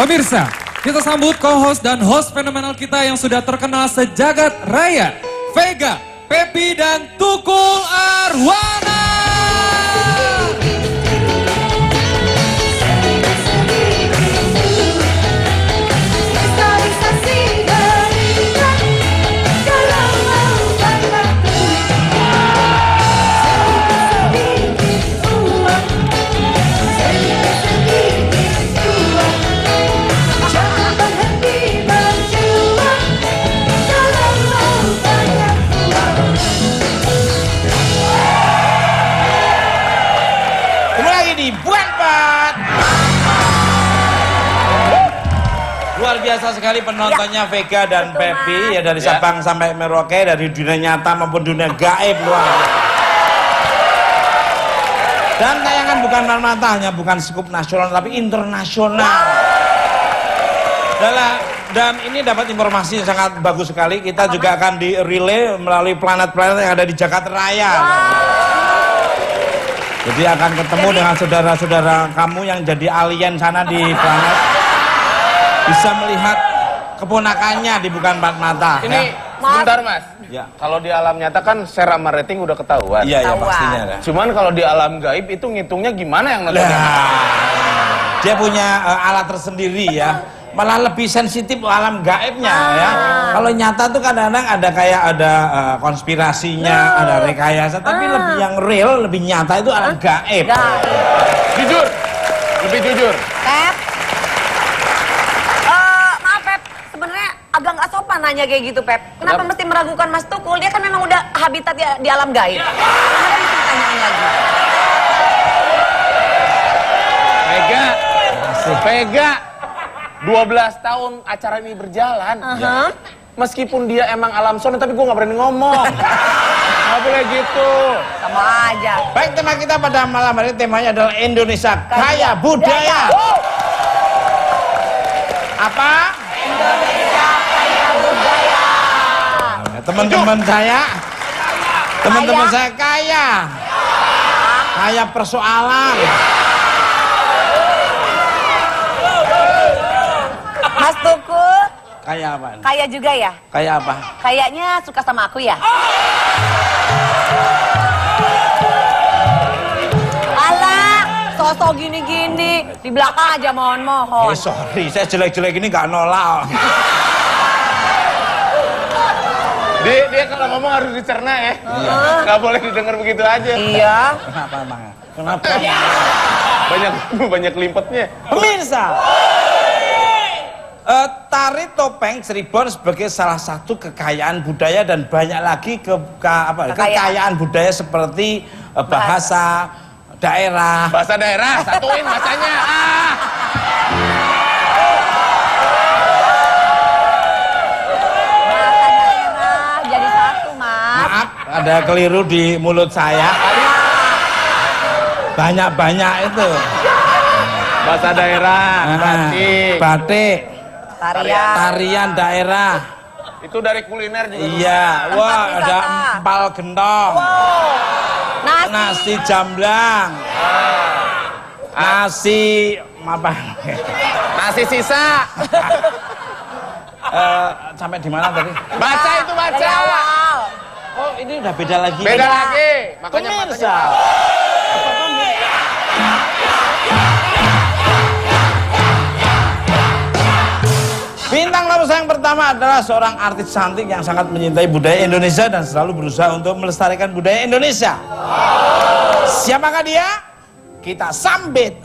Pemirsa, kita sambut co-host dan host fenomenal kita yang sudah terkenal sejagat raya, Vega, Pepi, dan Tukul Arwana. Luar biasa sekali penontonnya ya. Vega dan betul, Pepi ya, dari Sabang sampai Merauke, dari dunia nyata maupun dunia gaib luar biasa. Dan tayangan bukan mata hanya bukan skup nasional tapi internasional. Dan ini dapat informasi yang sangat bagus sekali. Kita juga akan di relay melalui planet-planet yang ada di Jagat Raya. Jadi akan ketemu dengan saudara-saudara kamu yang jadi alien sana di planet. Bisa melihat keponakannya di bukan empat mata. Ini ya. Sebentar mas, ya. Kalau di alam nyata kan share sama rating udah ketahuan. Iya ya, pastinya. Ya. Cuman kalau di alam gaib itu ngitungnya gimana yang nontonnya? Dia punya alat tersendiri ya. Malah lebih sensitif alam gaibnya ya. Kalau nyata tuh kadang-kadang ada kayak ada konspirasinya, ada rekayasa, tapi lebih yang real, lebih nyata itu alam gaib. Jujur, lebih jujur. Pep. Agak nggak sopan nanya kayak gitu, Pep. Kenapa mesti meragukan Mas Tukul? Dia kan memang udah habitat di alam gaib. Kenapa mesti tanyain lagi? Vega, 12 tahun acara ini berjalan. Meskipun dia emang alam sono, tapi gue nggak berani ngomong. Nggak boleh gitu. Sama aja. Baik, tema kita pada malam hari temanya adalah Indonesia Kaya Budaya. Apa? Indonesia Kaya Budaya. Teman-teman saya, saya kaya persoalan. Mas Tukul, kaya apa? Kaya juga ya? Kaya apa? Kayaknya suka sama aku ya? Alah, sosok gini-gini, di belakang aja mohon-mohon. Sorry, saya jelek-jelek ini nggak nolak. Dia kalau ngomong harus dicerna ya. Nggak boleh didengar begitu aja. Iya. Kenapa emang? Kenapa? Banyak limpetnya. Pemirsa, tari topeng Cirebon sebagai salah satu kekayaan budaya dan banyak lagi kekayaan budaya seperti bahasa daerah. Bahasa daerah, satuin bahasanya. Ada keliru di mulut saya. Banyak-banyak itu. Bahasa daerah, batik, tarian daerah. Itu dari kuliner juga. Iya, wah ada empal gentong. Nasi jamblang. Nasi apa? Nasi sisa. Sampai di mana tadi? Baca itu baca. Oh, ini udah beda lagi. Beda lagi. Makanya pemirsa. Bintang tamu saya yang pertama adalah seorang artis cantik yang sangat mencintai budaya Indonesia dan selalu berusaha untuk melestarikan budaya Indonesia. Siapakah dia? Kita sambit.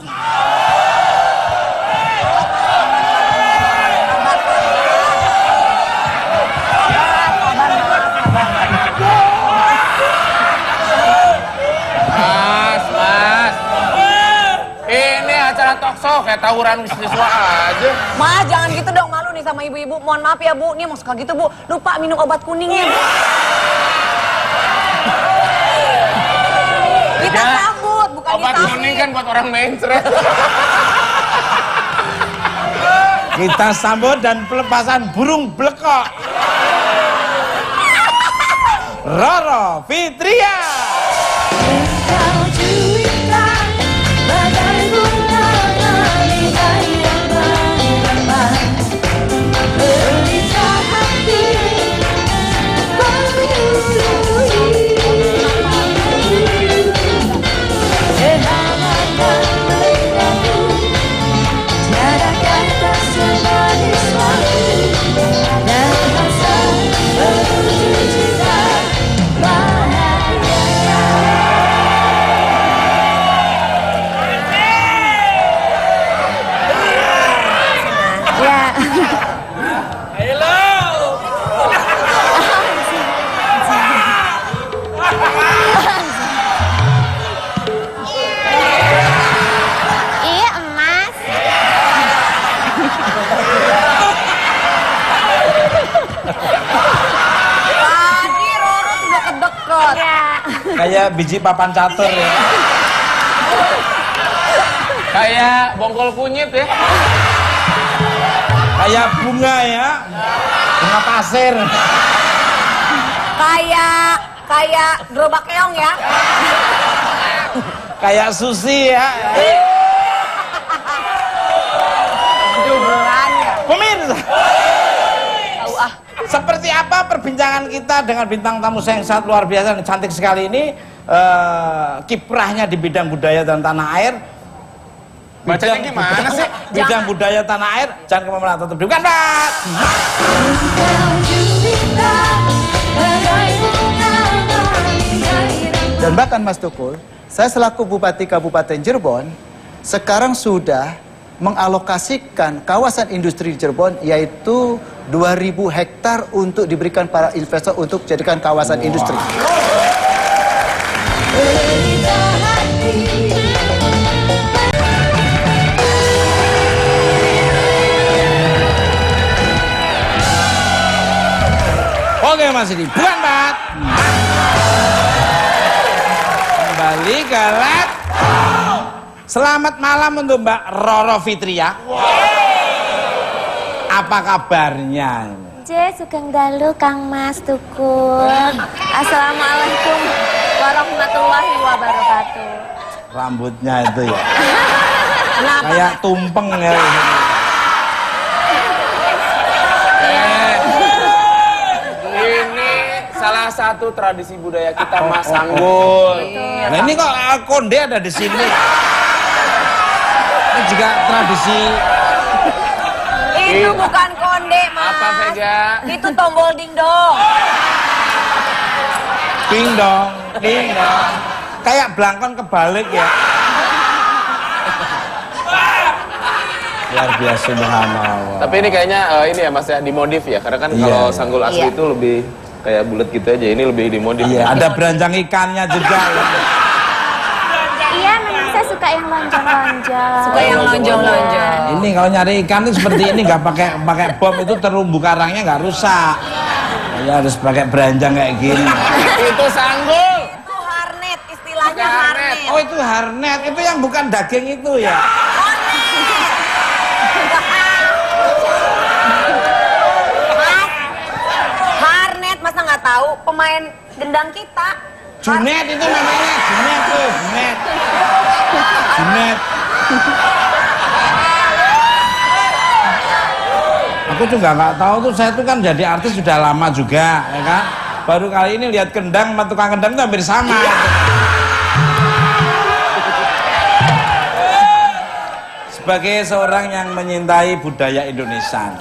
Talkshow kayak tawuran siswa aja. Mas, jangan gitu dong, malu nih sama ibu-ibu. Mohon maaf ya, Bu. Nih mau suka gitu, Bu. Lupa minum obat kuningnya, Bu. Kita sambut, bukan obat kuning kan buat orang mainstream. Kita sambut dan pelepasan burung blekok. Roro Fitria. Kayak biji papan catur ya. Kayak bongkol kunyit ya. Kayak bunga ya. Bunga pasir. Kayak gerobak keong ya. Kayak sushi ya. Hubungannya. Pemirsa, Tahu ah. seperti apa perbincangan kita dengan bintang tamu saya yang sangat luar biasa dan cantik sekali ini, kiprahnya di bidang budaya dan tanah air. Bacanya gimana sih? Bidang budaya tanah air, jangan kemana-mana, tetap di Bukan Bat. Dan bahkan Mas Tukul, saya selaku Bupati Kabupaten Cirebon, sekarang sudah mengalokasikan kawasan industri di Cirebon yaitu 2.000 hektar untuk diberikan para investor untuk jadikan kawasan industri. Oke Mas Didi, Bukan Bat. Kembali ke Let. Selamat malam untuk Mbak Roro Fitria. Apa kabarnya? Sugeng dalu Kang Mas Tukul. Assalamualaikum warahmatullahi wabarakatuh. Rambutnya itu ya. Kayak tumpeng ya. Ini salah satu tradisi budaya kita, Mas Sanggul. Nah ini kok konde ada di sini. Ini juga tradisi. Itu bukan konde, Mas. Apa, Vega? Itu tombol dingdong. Ding dong, ding dong. Kayak belangkon kebalik ya. Luar biasa, subhanallah. Tapi ini kayaknya ini ya Mas ya, dimodif ya. Karena kan Iya, kalau iya. sanggul asli Iya. itu lebih kayak bulat gitu aja. Ini lebih dimodif. Iya, ada beranjang ikannya juga. Ya. Iya, memang saya suka yang lonjong-lonjong. Suka yang lonjong-lonjong. Ini kalau nyari ikan itu seperti ini, nggak pakai bom itu terumbu karangnya nggak rusak. Ya harus pakai beranjang kayak gini. Itu sanggul. Itu harnet, istilahnya Harnet. harnet. Oh itu harnet, itu yang bukan daging itu ya. Mas, harnet masa nggak tahu pemain gendang kita. Junet itu namanya, Junet tuh, Junet. Junet. Aku juga nggak tahu tuh, saya tuh kan jadi artis sudah lama juga, ya kan. Baru kali ini lihat kendang sama tukang kendang itu hampir sama. Sebagai seorang yang menyintai budaya Indonesia,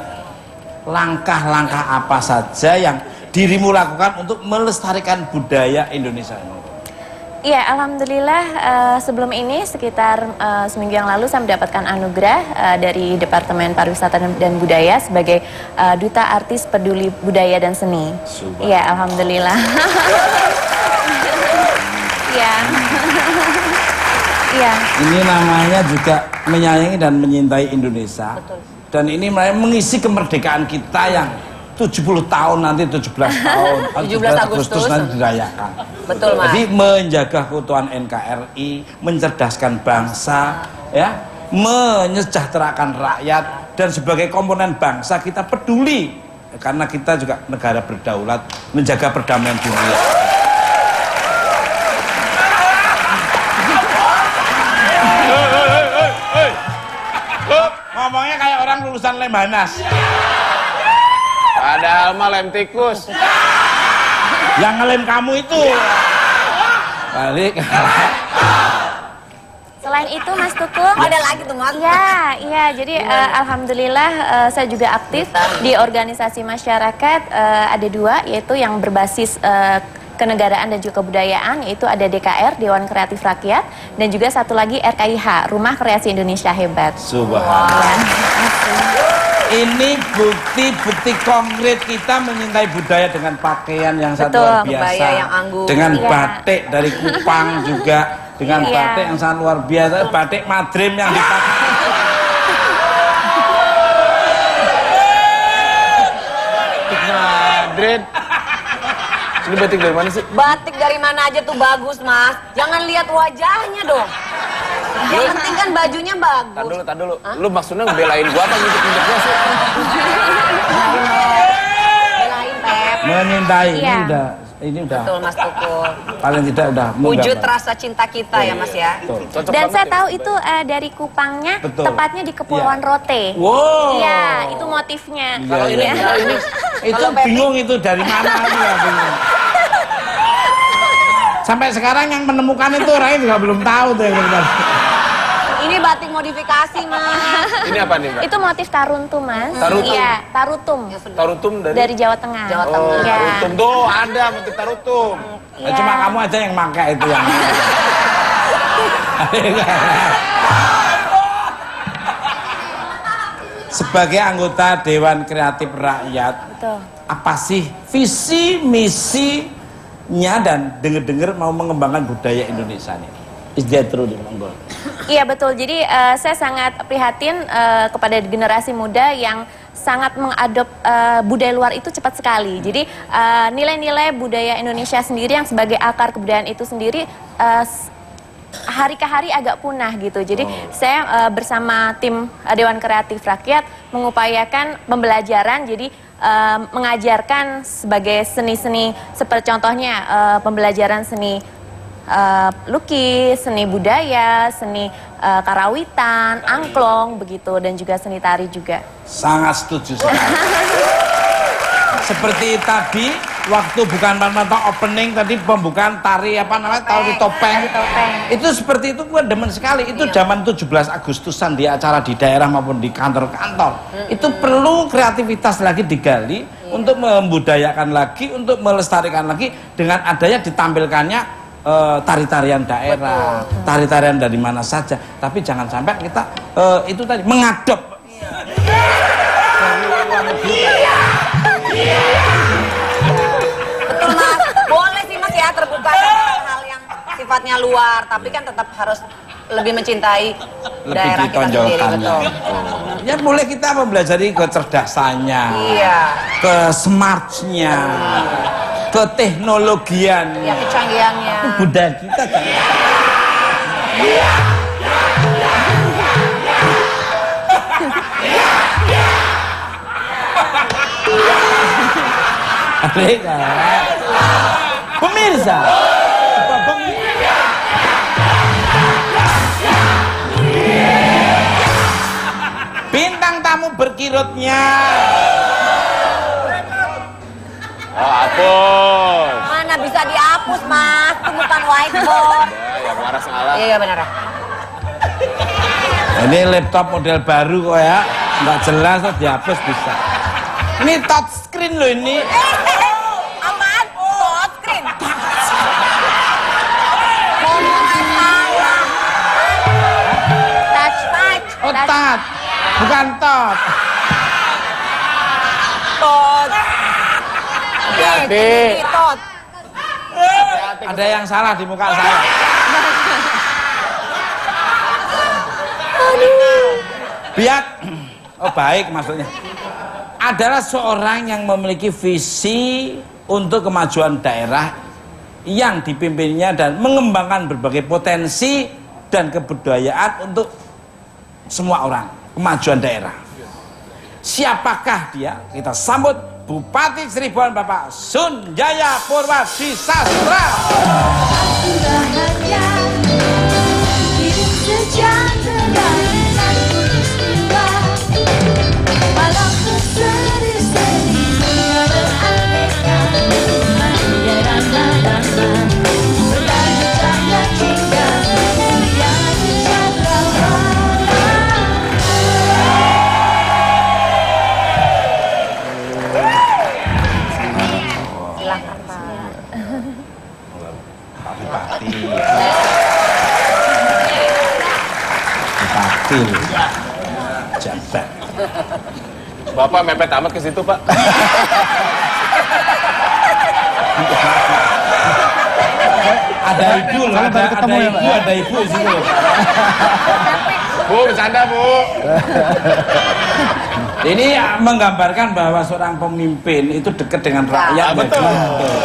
langkah-langkah apa saja yang dirimu lakukan untuk melestarikan budaya Indonesia ini? Iya, alhamdulillah sebelum ini sekitar seminggu yang lalu saya mendapatkan anugerah dari Departemen Pariwisata dan Budaya sebagai Duta Artis Peduli Budaya dan Seni. Iya, alhamdulillah. Iya. Iya. Ini namanya juga menyayangi dan menyintai Indonesia. Betul. Dan ini mengisi kemerdekaan kita yang 70 tahun nanti, 17 tahun, 17 Agustus nanti dirayakan. Betul, Mas. Jadi menjaga keutuhan NKRI, mencerdaskan bangsa, ya, menyejahterakan rakyat, dan sebagai komponen bangsa kita peduli karena kita juga negara berdaulat, menjaga perdamaian dunia. Ngomongnya kayak orang lulusan Lemhanas. Padahal mah lem tikus. Yang ngelem kamu itu. Balik. Selain itu Mas Tukul, Ada lagi tuh, Mas. Iya, iya. Jadi alhamdulillah saya juga aktif di organisasi masyarakat. Ada dua, yaitu yang berbasis kenegaraan dan juga kebudayaan, yaitu ada DKR, Dewan Kreatif Rakyat, dan juga satu lagi RKIH, Rumah Kreasi Indonesia Hebat. Subhanallah. Ya. Ini bukti-bukti konkret kita mencintai budaya dengan pakaian yang sangat Betul, luar biasa. kebaya yang anggun. Dengan Iya. batik dari Kupang juga. Dengan Iya. batik yang sangat luar biasa. Batik Madrim yang dipakai. Madrid. Ini batik dari mana sih? Batik dari mana aja tuh bagus, Mas. Jangan lihat wajahnya dong. Yang penting kan bajunya bagus. Tar dulu. Lu maksudnya ngebelain gua apa ngintip-ngintipnya sih? Belain, Pep. Menyintai Iya. ini udah Betul, Mas Tukul. paling tidak udah Wujud menggambar. rasa cinta kita ya, Mas ya. Betul. Cocok Dan banget saya ya. tahu itu dari Kupangnya, Betul. tepatnya di Kepulauan Iya. Rote. Wow. Iya, itu motifnya. Kalau ini, Iya. kalau ini Itu Kalau Pepi- bingung itu dari mana itu ya, bingung. Sampai sekarang yang menemukan itu orangnya juga belum tahu tuh yang benar. Ini batik modifikasi, Mas. ini apa nih, Mbak? Itu motif taruntum, Mas. Tarutum. Iya, tarutum. Tarutum Dari Jawa Tengah. Jawa Oh, Tengah. Iya. tarutum tuh ada motif tarutum. Ya, cuma kamu aja yang pakai itu yang. Sebagai anggota Dewan Kreatif Rakyat, Betul. apa sih visi misinya dan dengar-dengar mau mengembangkan budaya Indonesia nih? Is that true nih, Monggo? Iya betul. Jadi saya sangat prihatin kepada generasi muda yang sangat mengadop budaya luar itu cepat sekali. Jadi nilai-nilai budaya Indonesia sendiri yang sebagai akar kebudayaan itu sendiri hari ke hari agak punah gitu. Jadi saya bersama tim Dewan Kreatif Rakyat mengupayakan pembelajaran. Jadi mengajarkan sebagai seni-seni seperti contohnya pembelajaran seni lukis, seni budaya, seni karawitan, angklong begitu, dan juga seni tari juga. Sangat setuju sekali. Seperti tadi waktu bukan Manto opening tadi pembukaan tari apa namanya tari topeng. Itu seperti itu gue demen sekali. Itu zaman 17 Agustusan di acara di daerah maupun di kantor-kantor. Itu perlu kreativitas lagi digali untuk membudayakan lagi, untuk melestarikan lagi dengan adanya ditampilkannya tari-tarian daerah, tari-tarian dari mana saja. Tapi jangan sampai kita itu tadi mengadop. Betul, Mas. Boleh sih, Mas ya, terbuka sama hal-hal yang sifatnya luar, tapi kan tetap harus lebih mencintai Lebih daerah kita sendiri, ditonjolkannya. betul. Ya boleh kita mempelajari kecerdasannya, Iya. ke smartnya, ke teknologian. Ya, kecanggihannya. Budaya kita kan. Pemirsa, bintang tamu berkirutnya. Oh, hapus. Mana bisa dihapus, Mas? Itu bukan whiteboard. Ya, yang waras ngalah. Iya, benar. Ini laptop model baru kok ya, nggak jelas kok dihapus bisa. Ini touchscreen loh ini. Apaan? Touchscreen. Ngomongin salah. Touch. Oh touch, bukan tot. Tot. Hati-hati. Tot. Ada yang salah di muka saya. Biak, oh baik maksudnya. Adalah seorang yang memiliki visi untuk kemajuan daerah yang dipimpinnya dan mengembangkan berbagai potensi dan kebudayaan untuk semua orang, kemajuan daerah. Siapakah dia? Kita sambut Bupati Cirebon Bapak Sunjaya Purwadi Sastra. Bahagia hidup sejahtera dan istiwa, walau sedih-sedih dunia beraneka, bahagia dan damai berbagai cahaya cinta yang cakrawala. Silakan, Pak. Pak Bupati. Bupati. Jabat. Bapak mepet amat ke situ, Pak. Ada ibu loh, ada ibu di situ. Bu, bercanda, Bu. Ini menggambarkan bahwa seorang pemimpin itu dekat dengan rakyat. betul. Betul.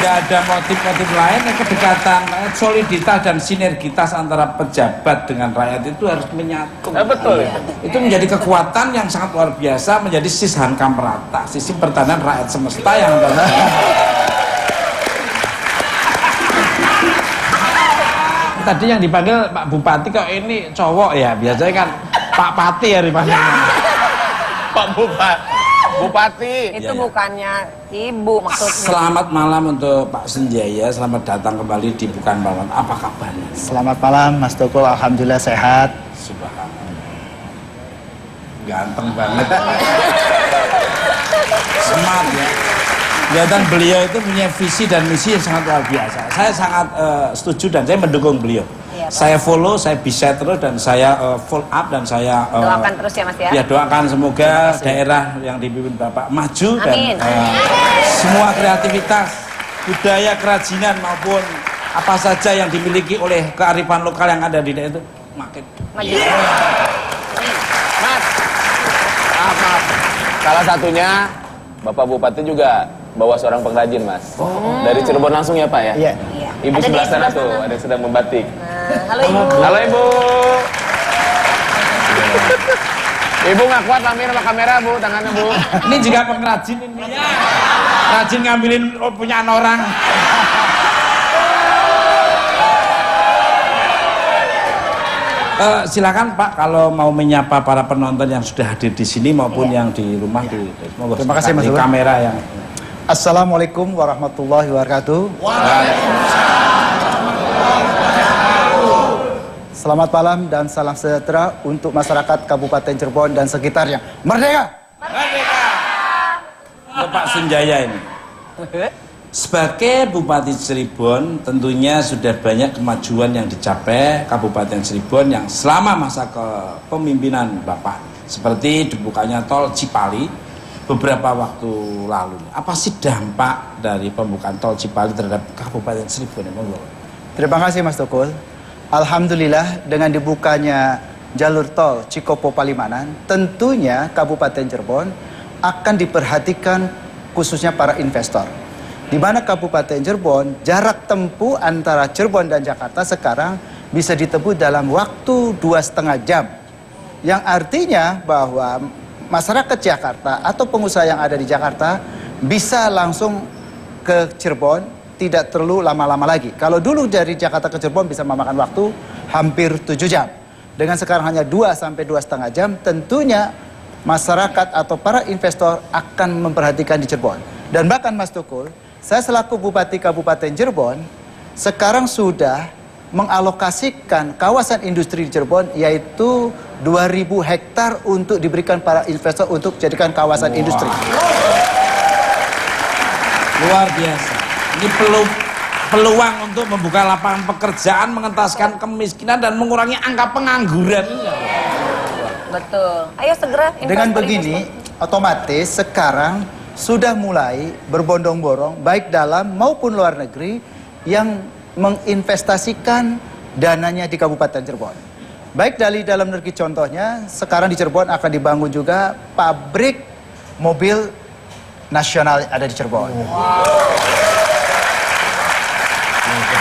tidak ada motif-motif lain, kedekatan, soliditas dan sinergitas antara pejabat dengan rakyat itu harus menyatu. Betul. Itu menjadi kekuatan yang sangat luar biasa, menjadi sistem merata, sistem pertahanan rakyat semesta yang tadi yang dipanggil Pak Bupati kok ini cowok ya, biasanya kan Pak Pati ya dipanggil. Pak Bupati. Itu bukannya ibu maksudnya. Selamat malam untuk Pak Senjaya, selamat datang kembali di Bukan Malam. Apa kabarnya? Selamat malam Mas Tukul, alhamdulillah sehat. Subhanallah. Ganteng banget. Smart ya. Kelihatan beliau itu punya visi dan misi yang sangat luar biasa. Saya sangat setuju dan saya mendukung beliau. Iya, Pak. Saya follow, saya bisa terus dan saya follow up dan saya Doakan terus ya Mas ya. ya doakan semoga daerah yang dipimpin Bapak maju Amin. dan semua kreativitas, budaya, kerajinan maupun apa saja yang dimiliki oleh kearifan lokal yang ada di daerah itu makin Maju. Mas, maaf. Salah satunya Bapak Bupati juga bawa seorang pengrajin, Mas. Dari Cirebon langsung ya, Pak ya? Iya. Iya. Ibu Ada di sebelah sana sebelah tuh, sana. ada yang sedang membatik. Halo Ibu. Halo Ibu. Ibu nggak kuat lamir sama kamera, Bu, tangannya, Bu. ini juga pengrajin ini rajin ngambilin punyaan orang. Silakan Pak kalau mau menyapa para penonton yang sudah hadir di sini maupun yang di rumah monggo. Terima kasih, Mas Di Ibu. kamera yang Assalamualaikum warahmatullahi wabarakatuh. Selamat malam dan salam sejahtera untuk masyarakat Kabupaten Cirebon dan sekitarnya. Merdeka! Merdeka. Untuk Pak Sunjaya ini. Sebagai Bupati Cirebon, tentunya sudah banyak kemajuan yang dicapai Kabupaten Cirebon yang selama masa kepemimpinan Bapak. Seperti dibukanya tol Cipali beberapa waktu lalu. Apa sih dampak dari pembukaan tol Cipali terhadap Kabupaten Cirebon? Terima kasih Mas Tukul. Alhamdulillah dengan dibukanya jalur tol Cikopo Palimanan, tentunya Kabupaten Cirebon akan diperhatikan khususnya para investor. Di mana Kabupaten Cirebon, jarak tempuh antara Cirebon dan Jakarta sekarang bisa ditempuh dalam waktu 2,5 jam. Yang artinya bahwa masyarakat Jakarta atau pengusaha yang ada di Jakarta bisa langsung ke Cirebon, tidak perlu lama-lama lagi. Kalau dulu dari Jakarta ke Cirebon bisa memakan waktu hampir 7 jam. Dengan sekarang hanya 2 sampai 2,5 jam, tentunya masyarakat atau para investor akan memperhatikan di Cirebon. Dan bahkan Mas Tukul, saya selaku Bupati Kabupaten Cirebon sekarang sudah mengalokasikan kawasan industri di Cirebon yaitu 2.000 hektar untuk diberikan para investor untuk jadikan kawasan industri. Luar biasa. Ini peluang untuk membuka lapangan pekerjaan, mengentaskan kemiskinan dan mengurangi angka pengangguran. Betul. Ayo segera Dengan investor, begini, investor. otomatis sekarang sudah mulai berbondong-bondong baik dalam maupun luar negeri yang menginvestasikan dananya di Kabupaten Cirebon. Baik dari dalam negeri contohnya, sekarang di Cirebon akan dibangun juga pabrik mobil nasional ada di Cirebon.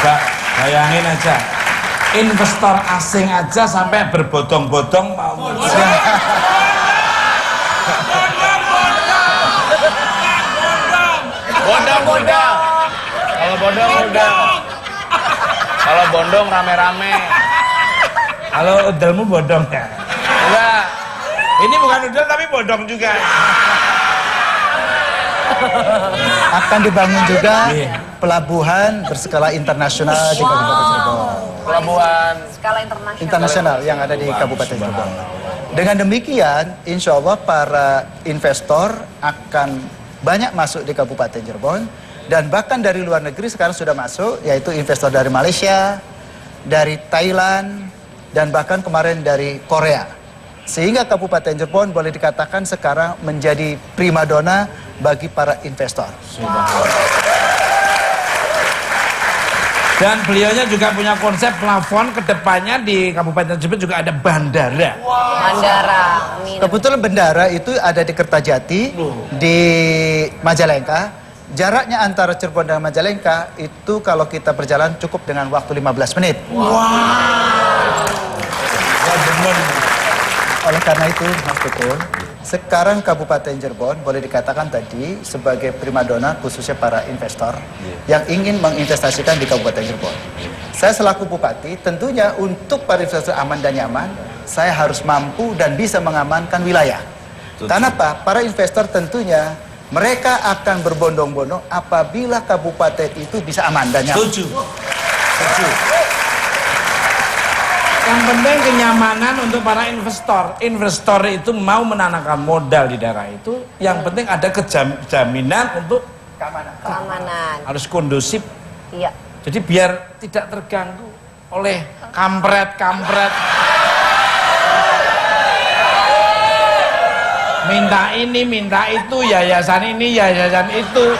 Coba bayangin aja, investor asing aja sampai berbodong-bodong mau Bodong. Kalau bodong udah. Kalau bondong rame-rame. Kalau udelmu bodong ya? Enggak. Ini bukan udel tapi bodong juga. Akan dibangun juga Iya. pelabuhan berskala internasional di Kabupaten Cirebon. Pelabuhan. Skala internasional. Internasional yang ada di Kabupaten Cirebon. Dengan demikian, insya Allah para investor akan banyak masuk di Kabupaten Cirebon dan bahkan dari luar negeri sekarang sudah masuk, yaitu investor dari Malaysia, dari Thailand, dan bahkan kemarin dari Korea. Sehingga Kabupaten Cirebon boleh dikatakan sekarang menjadi primadona bagi para investor. Dan beliaunya juga punya konsep plafon kedepannya di Kabupaten Cirebon juga ada bandara. Bandara. Amin. Kebetulan bendara itu ada di Kertajati, di Majalengka, jaraknya antara Cirebon dan Majalengka itu kalau kita berjalan cukup dengan waktu 15 menit. Ya bener. Oleh karena itu, Mas Tukul, sekarang Kabupaten Cirebon boleh dikatakan tadi sebagai primadona khususnya para investor yang ingin menginvestasikan di Kabupaten Cirebon. Saya selaku Bupati, tentunya untuk para investor aman dan nyaman, saya harus mampu dan bisa mengamankan wilayah. Karena apa? Para investor tentunya mereka akan berbondong-bondong apabila kabupaten itu bisa aman dan nyaman. Setuju. Setuju. Yang penting kenyamanan untuk para investor. Investor itu mau menanamkan modal di daerah itu. Yang penting ada jaminan untuk Keamanan. harus kondusif. Iya. Jadi biar tidak terganggu oleh kampret-kampret. Minta ini, minta itu, yayasan ini, yayasan itu.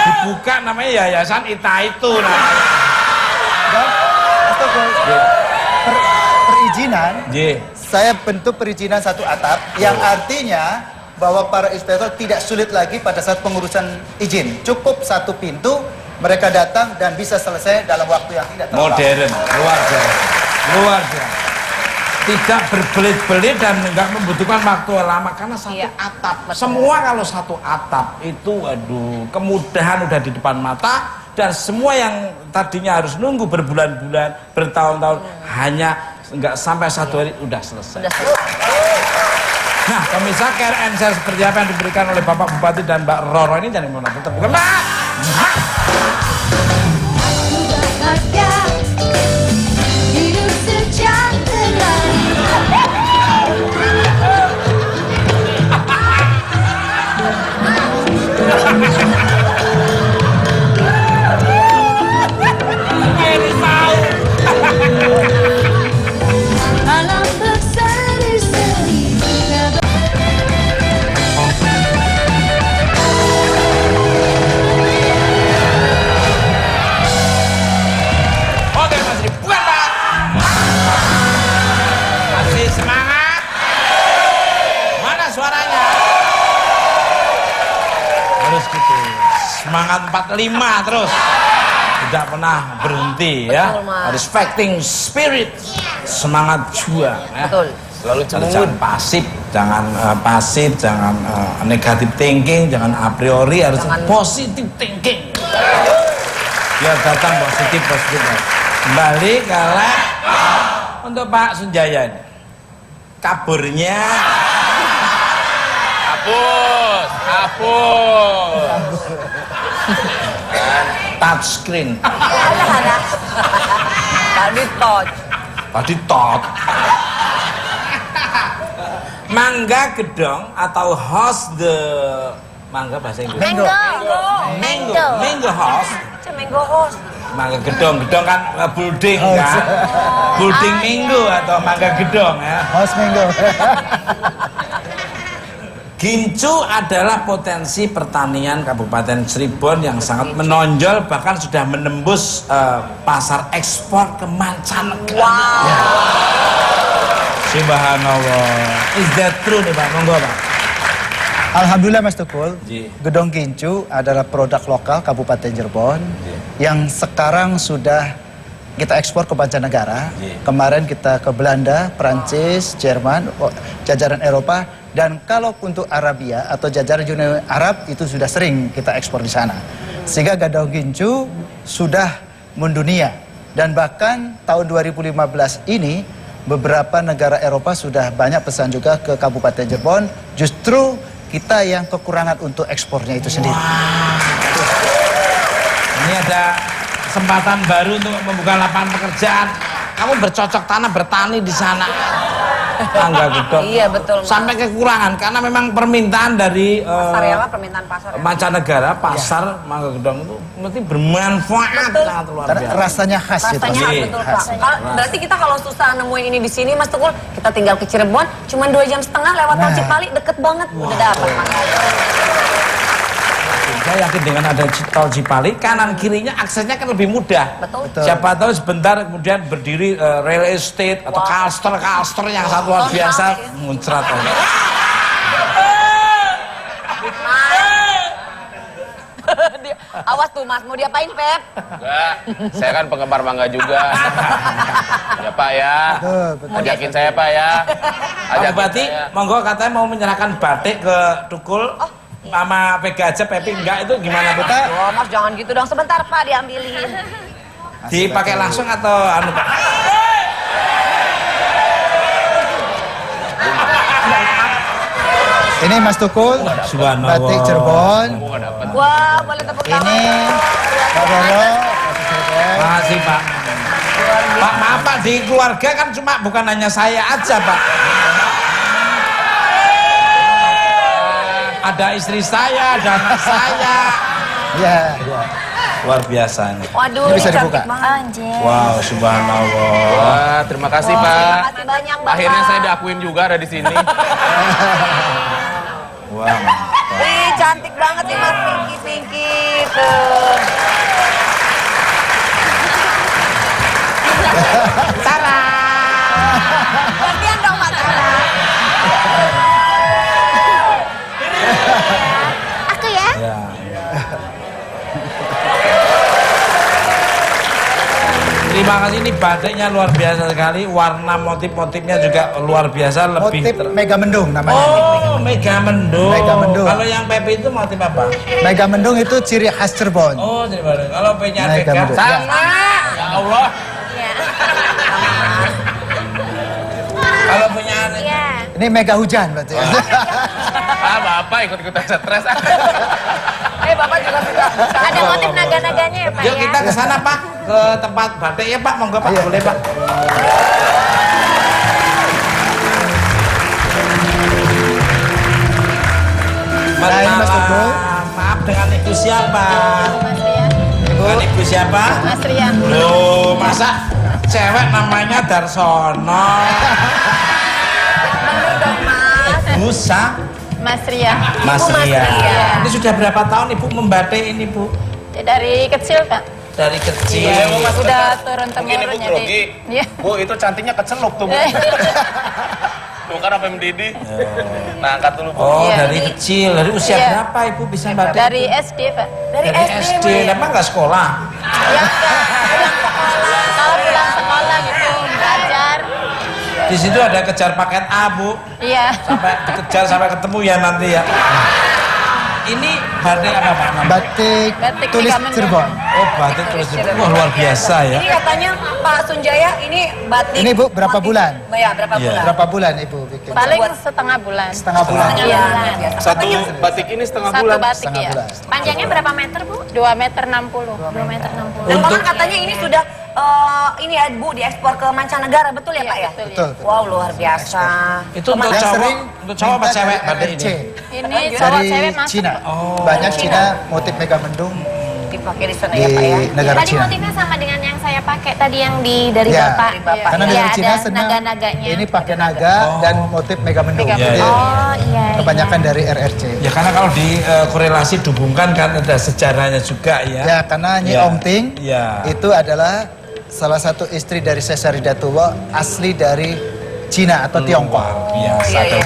Dibuka namanya yayasan itu. Mas Tukul, perizinan, Ye. saya bentuk perizinan satu atap yang artinya bahwa para investor tidak sulit lagi pada saat pengurusan izin. Cukup satu pintu, mereka datang dan bisa selesai dalam waktu yang tidak terlalu lama. Modern, luar biasa. Luar biasa. Tidak berbelit-belit dan nggak membutuhkan waktu lama karena satu Iya. atap. Semua kalau satu atap itu, aduh, kemudahan udah di depan mata dan semua yang tadinya harus nunggu berbulan-bulan, bertahun-tahun, hanya nggak sampai 1 hari udah selesai. Udah selesai. Nah, pemirsa care and share seperti apa yang diberikan oleh Bapak Bupati dan Mbak Roro ini jangan mau nonton terbuka. Mbak! Bahagia hidup sejahtera. Alam berseri-seri. Oke, Mas Ri, bukan Pak. Masih semangat? Mana suaranya? Harus gitu. Semangat 45 terus. Tidak pernah berhenti ya. Betul, Mas. Harus fighting spirit. Semangat juang ya. Betul. Selalu Jangan pasif, jangan negative thinking, jangan a priori, harus positive thinking. Biar datang positif. Kembali ke lab untuk Pak Sunjaya ini. Kaburnya Hapus, hapus. touchscreen. Ada. Tadi touch. Tadi top. Mangga Gedong atau host the mangga bahasa Inggris. Mango host. Mango host. Mangga Gedong kan building kan. Building minggu atau mangga Gedong ya. Mas Minggu. Gincu adalah potensi pertanian Kabupaten Cirebon yang sangat menonjol, bahkan sudah menembus pasar ekspor ke mancanegara. Ya. Subhanallah. Is that true nih Pak? Monggo Pak. Alhamdulillah Mas Tukul, Ji. Gedong Gincu adalah produk lokal Kabupaten Cirebon yang sekarang sudah kita ekspor ke mancanegara. Kemarin kita ke Belanda, Prancis, Jerman, jajaran Eropa, dan kalau untuk Arabia atau jajaran Uni Arab itu sudah sering kita ekspor di sana. Sehingga Gedong Gincu sudah mendunia dan bahkan tahun 2015 ini beberapa negara Eropa sudah banyak pesan juga ke Kabupaten Cirebon. Justru kita yang kekurangan untuk ekspornya itu sendiri. Ini ada kesempatan baru untuk membuka lapangan pekerjaan. Kamu bercocok tanam bertani di sana. Mangga Gedong. Iya betul. Mas. Sampai kekurangan karena memang permintaan dari Pasar ya Pak, permintaan pasar ya. mancanegara, pasar Mangga Gedong itu mesti bermanfaat Betul. sangat luar Karena biasa. rasanya khas gitu. Rasanya khas Iya, betul Pak. khas. Berarti kita kalau susah nemuin ini di sini Mas Tukul, kita tinggal ke Cirebon, cuma 2 jam setengah lewat tol Nah. Cipali, deket banget, udah dapat Mangga. Saya yakin dengan ada tol Cipali, kanan kirinya aksesnya kan lebih mudah. Betul. Siapa tahu sebentar kemudian berdiri real estate atau kalster yang sangat luar biasa muncrat. Awas tuh Mas, mau diapain Pep? Enggak, saya kan penggemar mangga juga. Ya Pak ya. Betul. Ajakin saya Pak ya. Pak Bupati, monggo katanya mau menyerahkan batik ke Tukul. Mama Vega aja, Pepi enggak, itu gimana Bu? Oh Mas jangan gitu dong, sebentar Pak diambilin. Dipakai langsung atau anu Pak? Ini Mas Tukul, Subhanallah. batik Cirebon. Wah, boleh tepuk tangan. Ini Pak Roro, batik Cirebon. Makasih Pak. Pak maaf Pak, di keluarga kan cuma bukan hanya saya aja Pak. Ada istri saya, ada anak saya. Ya, Luar biasa ini. Waduh, Ini bisa cantik dibuka. banget. Anjir. Wow, subhanallah. Wah, terima kasih Pak. Terima kasih banyak Bapak. Akhirnya saya diakuin juga ada di sini. Wah, mantap. Wih, cantik banget nih Mas Pinky tuh. Sarah. Gantian dong Mas Sarah. Aku ya? Ya. Terima kasih, ini batiknya luar biasa sekali, warna motif-motifnya juga luar biasa, lebih motif Mega Mendung namanya. Oh, Mega Mendung. Mega Mendung. Kalau yang Pepi itu motif apa? Mega Mendung itu ciri khas Cirebon. Oh, jadi baru. Kalau P-nya Mega Vega Mendung. sama. Ya Allah. Iya. Kalau punya Iya. Ini Mega Hujan berarti. Ah, Bapak ikut-ikutan stres. Bapak juga suka. Ada motif naga-naganya ya Pak Yuk ya? kita ke sana Pak, ke tempat batik ya Pak, monggo Pak, boleh Pak. Nah, ini Mas Tukul. Maaf, dengan ibu siapa? Mas Ria. Dengan ibu siapa? Mas Ria. Loh, masa cewek namanya Darsono? Bener dong Mas. Busa? Mas Ria. Mas Ibu Mas Ria. Ria. Ini sudah berapa tahun Ibu membatik ini Bu? Dari kecil Pak. Dari kecil. Iya, Bu, Mas. Udah turun Mungkin Ibu temurun jadi. grogi. Iya. Bu, itu cantiknya keceluk tuh, Bu. Tuh kan apa mendidih. Nah, angkat dulu, Bu. Oh, Iya. dari kecil. Dari usia Iya. berapa Ibu bisa batik? Dari SD Pak. Dari SD. Emang nggak sekolah? Ya enggak. Kalau pulang sekolah gitu belajar. Di situ ada kejar paket A Bu, Iya. sampai dikejar sampai ketemu ya nanti ya. Ini batik apa Pak? namanya? Batik, Batik tulis Mega Mendung. Cirebon. Oh batik terus wah luar biasa ya. Ini katanya Pak Sunjaya ini batik. Ini, Bu, berapa motif- bulan? Ya, berapa Iya. bulan? Berapa bulan Ibu bikin? Paling setengah bulan. Setengah bulan. Iya. Satu batik ini setengah Satu bulan. batik Setengah ya. bulan. Panjangnya berapa meter Bu? 2 meter 60. 2 meter 60. Dan bahkan katanya ini sudah ini ya Bu diekspor ke mancanegara, betul ya Iya, Pak ya? betul, Betul. Wow luar biasa. Itu untuk Yang cowok, sering untuk cowok apa minta cewek dari batik RRC. ini? Ini cowok Dari cewek masuk. Cina. Oh. Banyak Cina motif Mega Mendung Dipakai di sana di ya Pak ya. negara Tadi Cina. motifnya sama dengan yang saya pakai tadi yang dari Ya, Bapak. dari Bapak. Karena Iya, dari Cina ada senang naga-naganya. ini pakai naga dan motif Mega Mendung. Mega Iya, Jadi, iya. Oh iya. kebanyakan iya. dari RRC. Ya karena kalau di korelasi dihubungkan kan ada sejarahnya juga ya. Ya, karena Nyi Ya. Ong Ting Ya. itu adalah salah satu istri dari Sesaridatullah asli dari Cina atau Tiongkok. Luar biasa. iya, iya.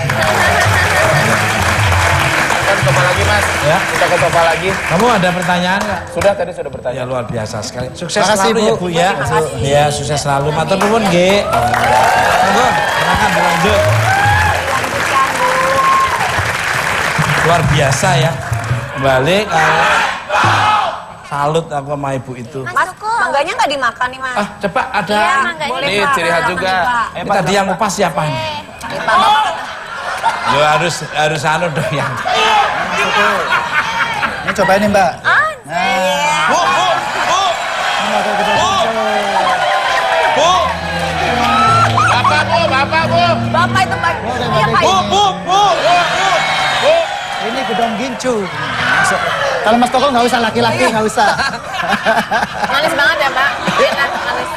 Kan coba lagi, Mas. Ya. Kita ke coba lagi. Kamu ada pertanyaan nggak? Sudah tadi sudah bertanya. Ya luar biasa sekali. Sukses Makasih, selalu Bu. ya Bu ya. Ya sukses selalu. Matur nuwun nggih. Monggo, silakan dilanjut. Luar biasa ya. Balik. Salut aku sama ibu itu. Mas, mangganya nggak dimakan nih Mas? Ah, coba ada. Iya, mangganya. Boleh, Ini Pak. ciri khas Silakan juga. nih, Pak. Ini tadi yang ngupas siapa? Yo harus anu dong yang. Ini cobain nih Mbak. Bu, bu, bu. Bu, Bapak, Bu, Bapak, Bu. Bapak itu Pak. Boleh, Iya Pak. bu, bu, bu. Ini gedong gincu. Masuk. Kalau Mas Toko nggak usah, laki-laki nggak usah. Manis banget ya Pak. Enak manis.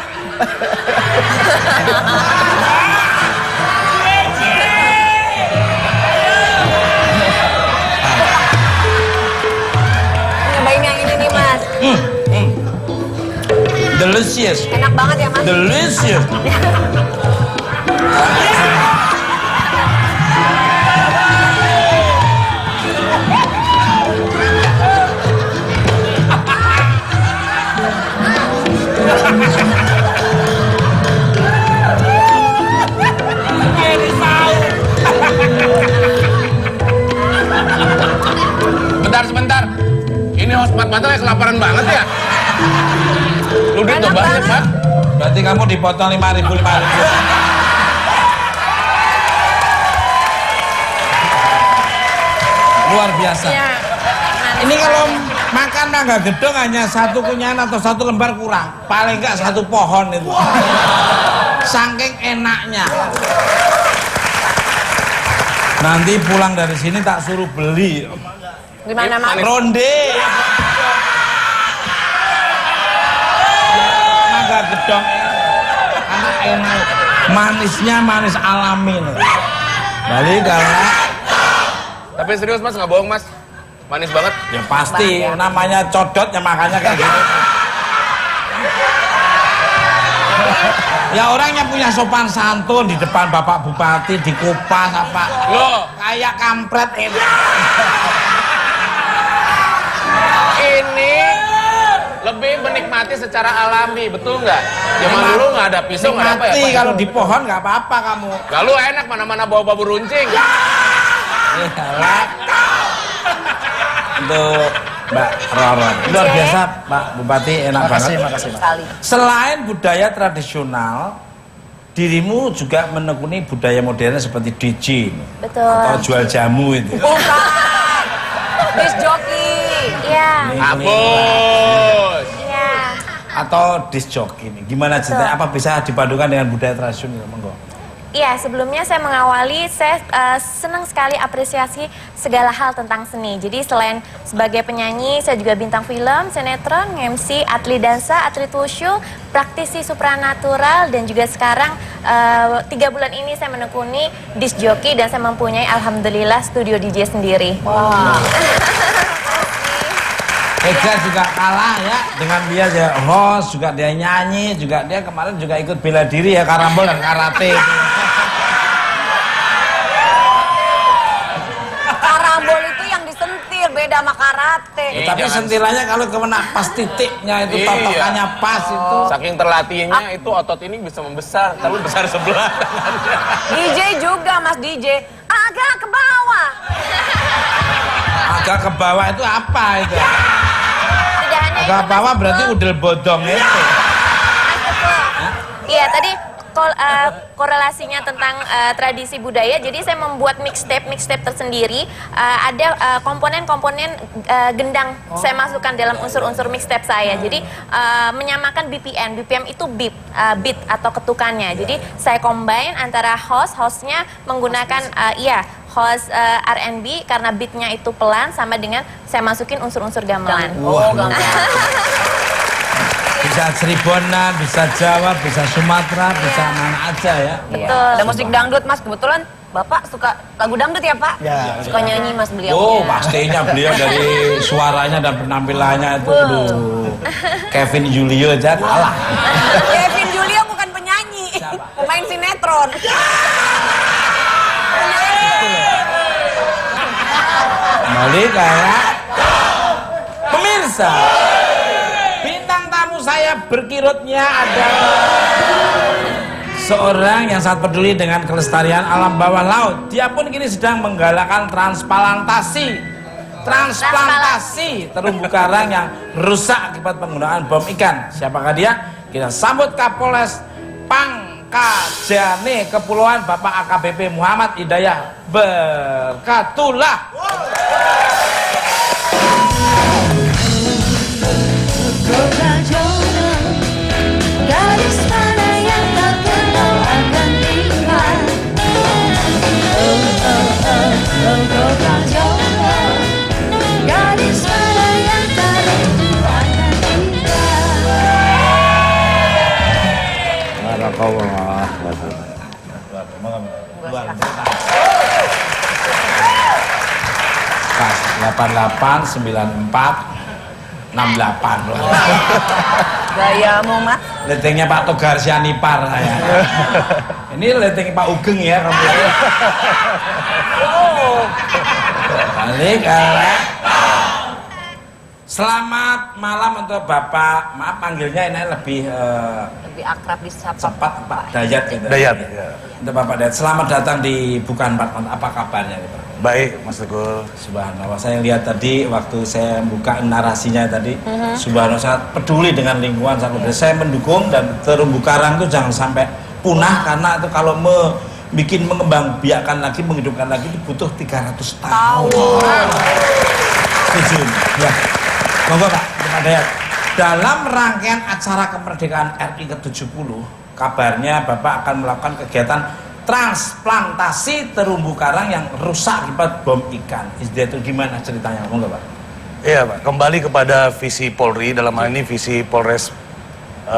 Nyobain yang ini nih Mas. Delicious. Enak banget ya Mas. Delicious. kayak kelaparan banget ya. Lu duit Enak banyak, banget. Pak. Berarti kamu dipotong 5.000. Luar biasa. Ya. Ini kalau makan mangga gedong hanya 1 kunyahan atau 1 lembar kurang. Paling enggak 1 pohon itu. Saking enaknya. Nanti pulang dari sini tak suruh beli. Gimana Mas? Ronde. Mangga gedong anak enak. Manisnya manis alami. Balik kalau Tapi serius Mas, nggak bohong Mas. Manis banget. ya pasti namanya codot ya makanya kayak gitu. Ya orangnya punya sopan santun di depan Bapak Bupati dikupas apa. Loh, Kayak kampret ini. ini lebih menikmati secara alami, betul nggak? Zaman dulu nggak ada pisau, nggak ada apa ya? Nikmati Pak? kalau di pohon nggak apa-apa kamu. Lalu enak mana-mana bawa bau runcing. Iyalah. Untuk Mbak Roron. Luar biasa Pak Bupati, enak banget. Makasih, Mas. Sekali. Selain budaya tradisional, dirimu juga menekuni budaya modern seperti DJ Betul. atau jual jamu itu. Bukan. Disc joki. Iya. Hapus. Iya. Atau disc jockey ini. Gimana ceritanya? Apa bisa dipadukan dengan budaya tradisional? Monggo. Iya, sebelumnya saya mengawali, saya senang sekali apresiasi segala hal tentang seni. Jadi selain sebagai penyanyi, saya juga bintang film, sinetron, MC, atlet dansa, atlet wushu, praktisi supranatural, dan juga sekarang 3 bulan ini saya menekuni disc jockey dan saya mempunyai alhamdulillah studio DJ sendiri. Wah. Ega juga kalah ya dengan dia host, juga dia nyanyi, juga dia kemarin juga ikut bela diri ya, karambol dan karate. Karambol itu yang disentil, beda sama karate. Tapi Jangan- sentilannya kalau kena pas titiknya itu, Iya. totokannya pas itu. Saking terlatihnya itu otot ini bisa membesar, tapi besar sebelah. DJ juga Mas DJ. Agak ke bawah. Agak ke bawah itu apa itu? Tidak hanya Agak itu, bawah Mas berarti Ipul. udel bodong itu. Iya, tadi korelasinya tentang tradisi budaya. Jadi saya membuat mixtape tersendiri. Ada komponen-komponen gendang saya masukkan dalam unsur-unsur mixtape saya. Jadi menyamakan BPM. BPM itu beat atau ketukannya. Jadi saya combine antara hostnya menggunakan host R&B karena beatnya itu pelan sama dengan saya masukin unsur-unsur gamelan. Oh, gampang. Bisa Cirebona, bisa Jawa, bisa Sumatera, bisa mana aja ya. Betul. Ada musik dangdut Mas, kebetulan Bapak suka lagu dangdut ya Pak? Ya. Suka nyanyi Mas beliau. Oh, pastinya beliau dari suaranya dan penampilannya itu, aduh. Kevin Julio aja kalah. Kevin Julio bukan penyanyi, pemain sinetron. Kembali kayak pemirsa. Bintang tamu saya berkirutnya adalah seorang yang sangat peduli dengan kelestarian alam bawah laut. Dia pun kini sedang menggalakkan transplantasi terumbu karang yang rusak akibat penggunaan bom ikan. Siapakah dia? Kita sambut Kapolres Pangkajane Kepulauan Bapak AKBP Muhammad Hidayah Berkatullah. Gadis mana yang tak kenal akan tinggal. Gadis mana yang tak rindu akan tinggal. Barakallah. Pas 8894 68. Gayamu Mas. Letengnya Pak Togar Sianipar saya. Ini letengnya Pak Ugeng ya kamu. Balik. Selamat malam untuk Bapak. Maaf panggilnya ini lebih Lebih akrab disapa cepat Pak Dayat gitu. Dayat, ya. Untuk Bapak Dayat. Selamat datang di Bukan Pak. Apa kabarnya nih, Pak? Baik, Mas Teguh. Subhanallah, saya lihat tadi waktu saya buka narasinya tadi, subhanallah sangat peduli dengan lingkungan, saya mendukung dan terumbu karang itu jangan sampai punah karena itu kalau bikin mengembangbiakan lagi, menghidupkan lagi itu butuh 300 tahun. Setuju. Ya. Monggo Pak, Pak Dayat. Dalam rangkaian acara kemerdekaan RI ke-70, kabarnya Bapak akan melakukan kegiatan transplantasi terumbu karang yang rusak akibat bom ikan. Itu gimana ceritanya? Monggo Pak. Iya Pak, kembali kepada visi Polri, dalam hal ini visi Polres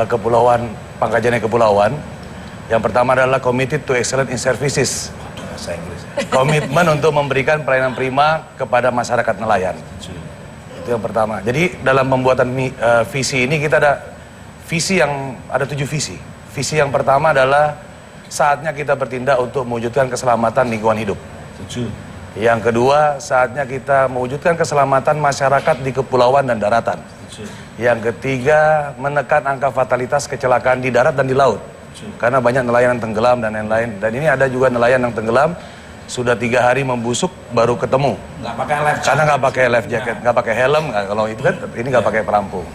Kepulauan Pangkajene Kepulauan. Yang pertama adalah committed to excellence in services. Bahasa Inggris. Komitmen untuk memberikan pelayanan prima kepada masyarakat nelayan. Itu yang pertama. Jadi dalam pembuatan visi ini kita ada visi yang ada 7 visi. Visi yang pertama adalah saatnya kita bertindak untuk mewujudkan keselamatan lingkungan hidup. Yang kedua, saatnya kita mewujudkan keselamatan masyarakat di kepulauan dan daratan. Yang ketiga, menekan angka fatalitas kecelakaan di darat dan di laut. Karena banyak nelayan yang tenggelam dan lain-lain. Dan ini ada juga nelayan yang tenggelam sudah 3 hari membusuk baru ketemu. Nggak pakai life jacket. Karena nggak pakai life jacket, nggak pakai helm. Kalau itu kan ini nggak pakai pelampung.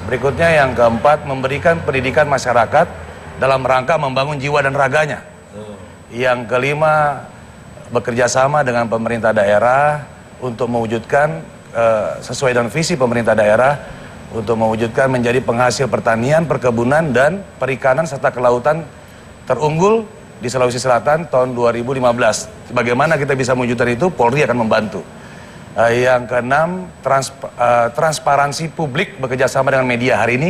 Berikutnya yang keempat, memberikan pendidikan masyarakat dalam rangka membangun jiwa dan raganya. Yang kelima, bekerja sama dengan pemerintah daerah untuk mewujudkan sesuai dengan visi pemerintah daerah untuk mewujudkan menjadi penghasil pertanian, perkebunan, dan perikanan serta kelautan terunggul di Sulawesi Selatan tahun 2015. Bagaimana kita bisa mewujudkan itu, Polri akan membantu. Yang keenam, transparansi publik bekerja sama dengan media. Hari ini,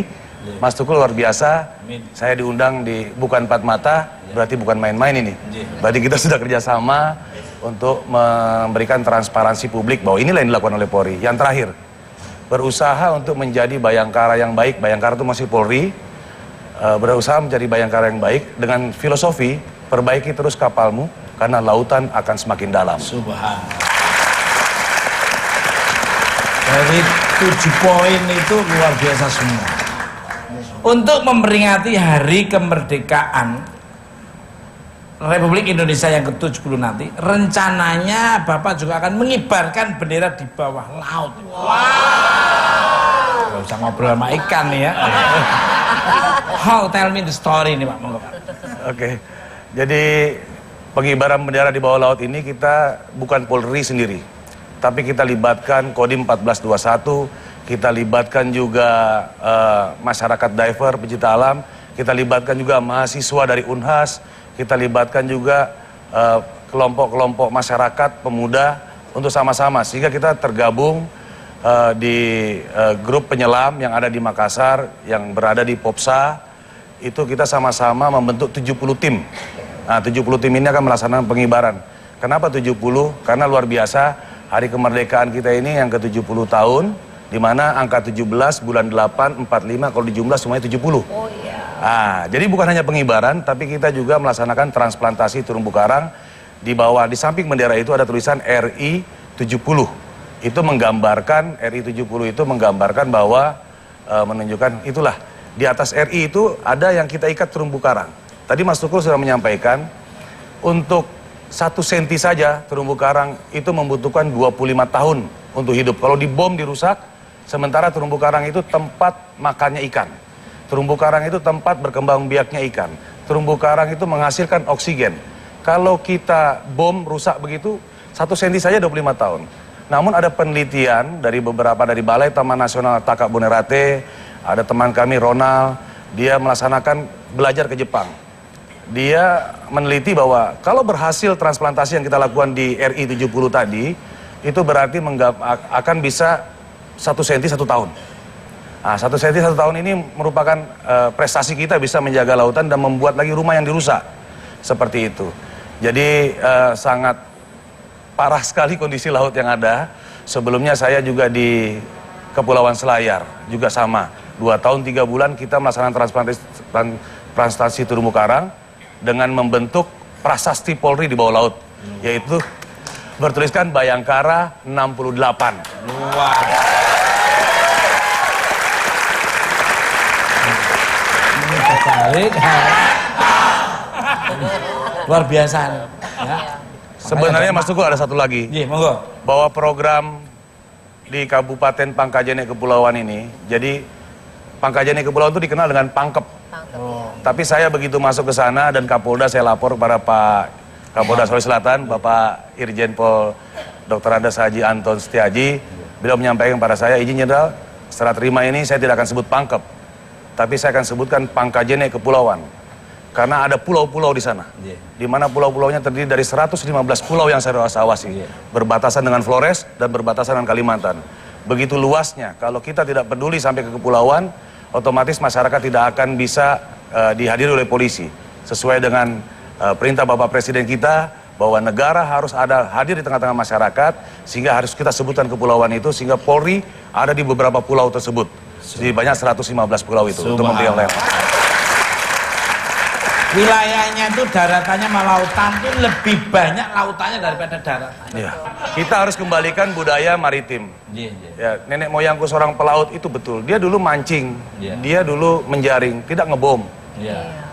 Mas Tukul luar biasa, saya diundang di Bukan Empat Mata, berarti bukan main-main ini. Berarti kita sudah kerjasama untuk memberikan transparansi publik bahwa inilah yang dilakukan oleh Polri. Yang terakhir, berusaha untuk menjadi bayangkara yang baik. Bayangkara itu masih Polri. Berusaha menjadi bayangkara yang baik dengan filosofi perbaiki terus kapalmu karena lautan akan semakin dalam. Subhanallah. Dari 7 poin itu luar biasa semua. Untuk memperingati hari kemerdekaan Republik Indonesia yang ke-70 nanti, rencananya Bapak juga akan mengibarkan bendera di bawah laut. Wow. Gak usah ngobrol sama ikan nih ya. How, tell me the story nih Pak. Oke. Jadi pengibaran bendera di bawah laut ini kita bukan Polri sendiri, tapi kita libatkan Kodim 1421, kita libatkan juga masyarakat diver, pecinta alam, kita libatkan juga mahasiswa dari Unhas, kita libatkan juga kelompok-kelompok masyarakat, pemuda untuk sama-sama sehingga kita tergabung di grup penyelam yang ada di Makassar, yang berada di Popsa. Itu kita sama-sama membentuk 70 tim. Nah, 70 tim ini akan melaksanakan pengibaran. Kenapa 70? Karena luar biasa hari kemerdekaan kita ini yang ke-70 tahun, di mana angka 17 bulan 8 45 kalau dijumlah semuanya 70. Oh iya. Nah, jadi bukan hanya pengibaran, tapi kita juga melaksanakan transplantasi terumbu karang. Di bawah, di samping bendera itu ada tulisan RI 70. Itu menggambarkan, RI 70 itu menggambarkan bahwa menunjukkan itulah. Di atas RI itu ada yang kita ikat terumbu karang. Tadi Mas Tukul sudah menyampaikan, untuk 1 senti saja terumbu karang itu membutuhkan 25 tahun untuk hidup. Kalau dibom, dirusak, sementara terumbu karang itu tempat makannya ikan. Terumbu karang itu tempat berkembang biaknya ikan. Terumbu karang itu menghasilkan oksigen. Kalau kita bom, rusak begitu, 1 senti saja 25 tahun. Namun ada penelitian dari beberapa dari Balai Taman Nasional Taka Bonerate, ada teman kami Ronald, dia melaksanakan belajar ke Jepang. Dia meneliti bahwa kalau berhasil transplantasi yang kita lakukan di RI 70 tadi, itu berarti akan bisa 1 senti 1 tahun. Nah, 1 senti 1 tahun ini merupakan prestasi kita bisa menjaga lautan dan membuat lagi rumah yang dirusak. Seperti itu. Jadi sangat parah sekali kondisi laut yang ada. Sebelumnya saya juga di Kepulauan Selayar, juga sama. 2 tahun 3 bulan kita melaksanakan transplantasi terumbu karang dengan membentuk prasasti Polri di bawah laut, yaitu bertuliskan Bayangkara 68. Luar. Ini tertarik. Luar biasa. Ya. Sebenarnya Mas Tukul ada satu lagi. Iya, monggo. Bahwa program di Kabupaten Pangkajene Kepulauan ini, jadi Pangkajene Kepulauan itu dikenal dengan Pangkep. Tapi saya begitu masuk ke sana dan Kapolda saya lapor kepada Pak Kapolda Sulawesi Selatan, Bapak Irjen Pol Dr. Andes Haji Anton Setiaji, beliau menyampaikan kepada saya, izin jenderal, setelah terima ini saya tidak akan sebut Pangkep, tapi saya akan sebutkan Pangkajene Kepulauan. Karena ada pulau-pulau di sana, di mana pulau-pulaunya terdiri dari 115 pulau yang saya awasi, berbatasan dengan Flores dan berbatasan dengan Kalimantan. Begitu luasnya, kalau kita tidak peduli sampai ke kepulauan, otomatis masyarakat tidak akan bisa dihadiri oleh polisi. Sesuai dengan perintah Bapak Presiden kita, bahwa negara harus ada hadir di tengah-tengah masyarakat, sehingga harus kita sebutkan kepulauan itu, sehingga Polri ada di beberapa pulau tersebut. Di banyak 115 pulau itu, untuk memberi yang lain. Wilayahnya itu daratannya sama lautan itu lebih banyak lautannya daripada daratannya. Ya. Kita harus kembalikan budaya maritim. Ya, nenek moyangku seorang pelaut itu betul. Dia dulu mancing, dia dulu menjaring, tidak ngebom.